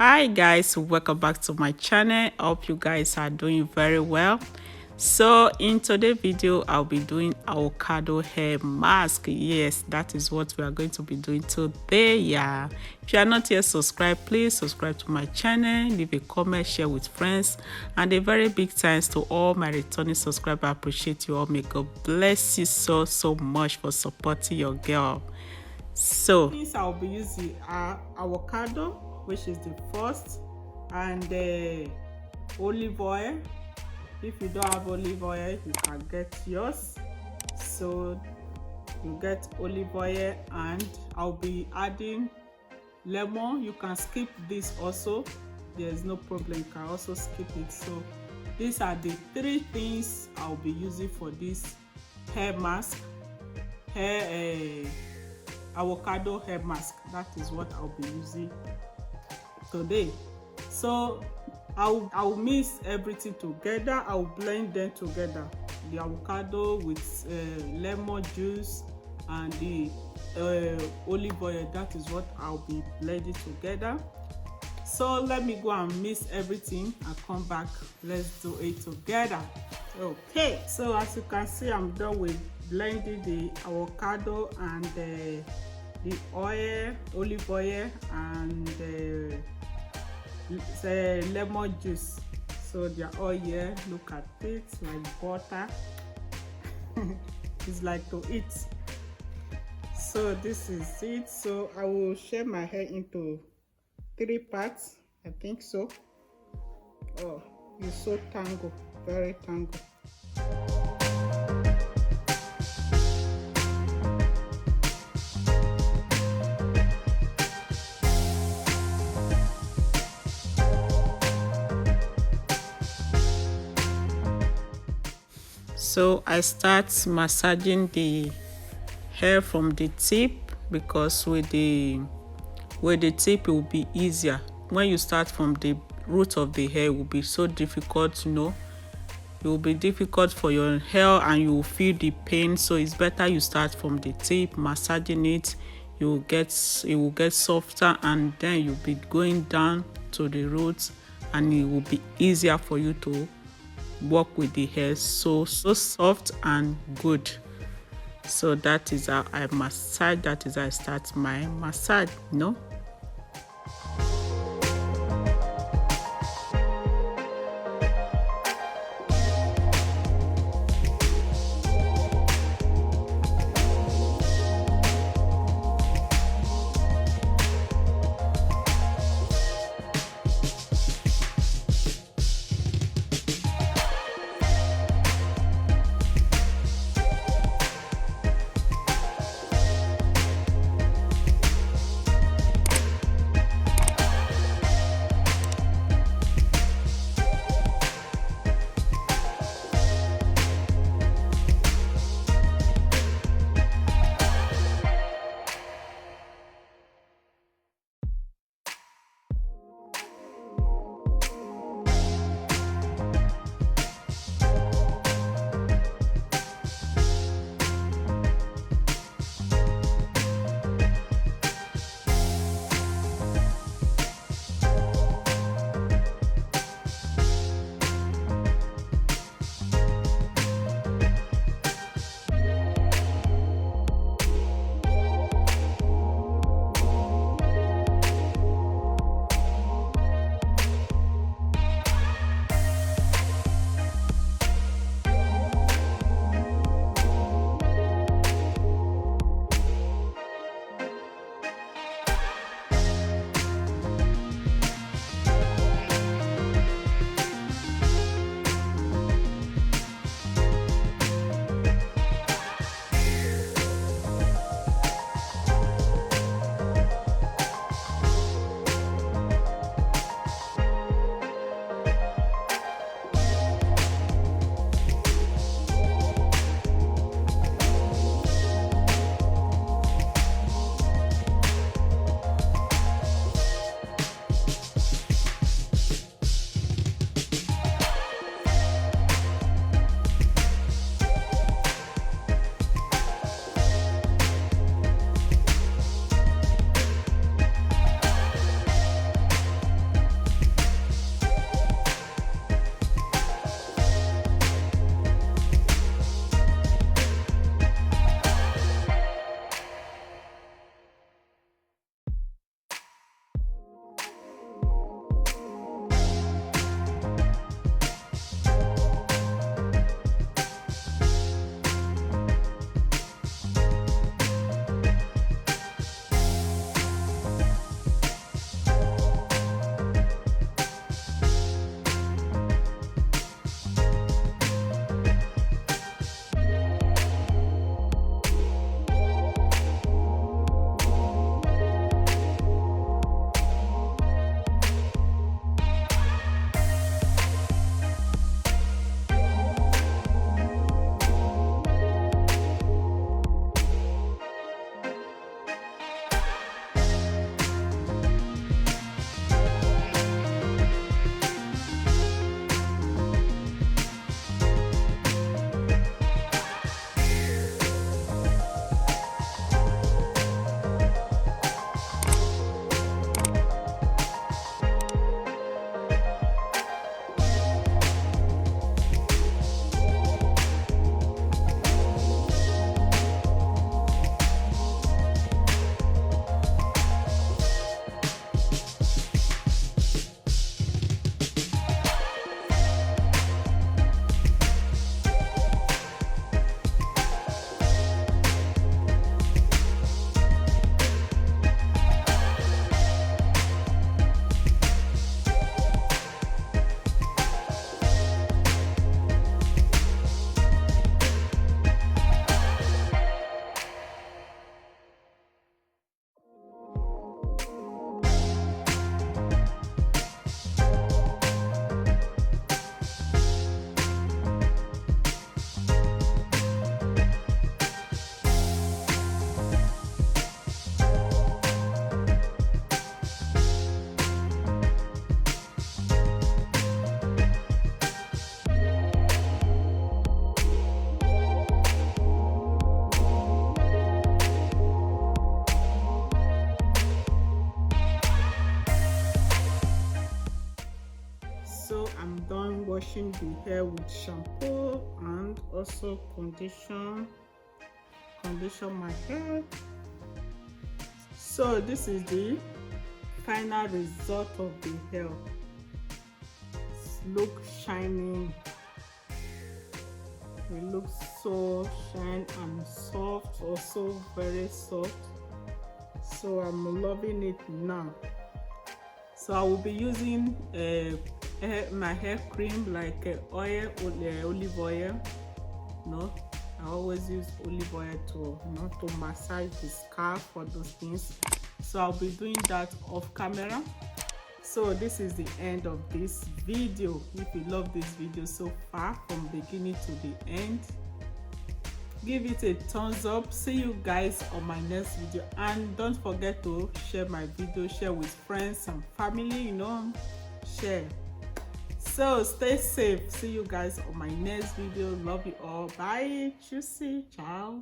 Hi guys, welcome back to my channel. I hope you guys are doing very well. So in today's video I'll be doing avocado hair mask. Yes, that is what we are going to be doing today. Yeah, if you are not yet subscribed, please subscribe to my channel, leave a comment, share with friends, and a very big thanks to all my returning subscribers. I appreciate you all. May God bless you so much for supporting your girl. So things I'll be using are avocado, which is the first, and olive oil. If you don't have olive oil, you can get yours. So you get olive oil, and I'll be adding lemon. You can skip this also, there's no problem, you can also skip it. So these are the three things I'll be using for this hair mask, avocado hair mask. That is what I'll be using today. So I'll mix everything together. I'll blend them together, the avocado with lemon juice and the olive oil. That is what I'll be blending together. So let me go and mix everything and come back. Let's do it together. Okay, so as you can see, I'm done with blending the avocado and the oil, olive oil, and the lemon juice. So they're all here. Look at it, like butter. It's like to eat. So this is it. So I will share my hair into 3 parts, I think so. Oh, it's so tangled, very tangled. So I start massaging the hair from the tip, because with the tip it will be easier. When you start from the root of the hair, it will be so difficult, you know. It will be difficult for your hair and you will feel the pain. So it's better you start from the tip, massaging it. It will get softer, and then you'll be going down to the roots, and it will be easier for you to work with the hair. So soft and good. So that is how I massage. That is how I start my massage, you know. I'm done washing the hair with shampoo and also condition my hair. So this is the final result of the hair. Look shiny. It looks so shiny and soft, also very soft. So I'm loving it now. So I will be using my hair cream like olive oil. No, I always use olive oil to massage the scalp for those things. So I'll be doing that off camera. So this is the end of this video. If you love this video so far from beginning to the end, give it a thumbs up. See you guys on my next video, and don't forget to share my video, share with friends and family, share. So stay safe. See you guys on my next video. Love you all. Bye. Juicy. Ciao.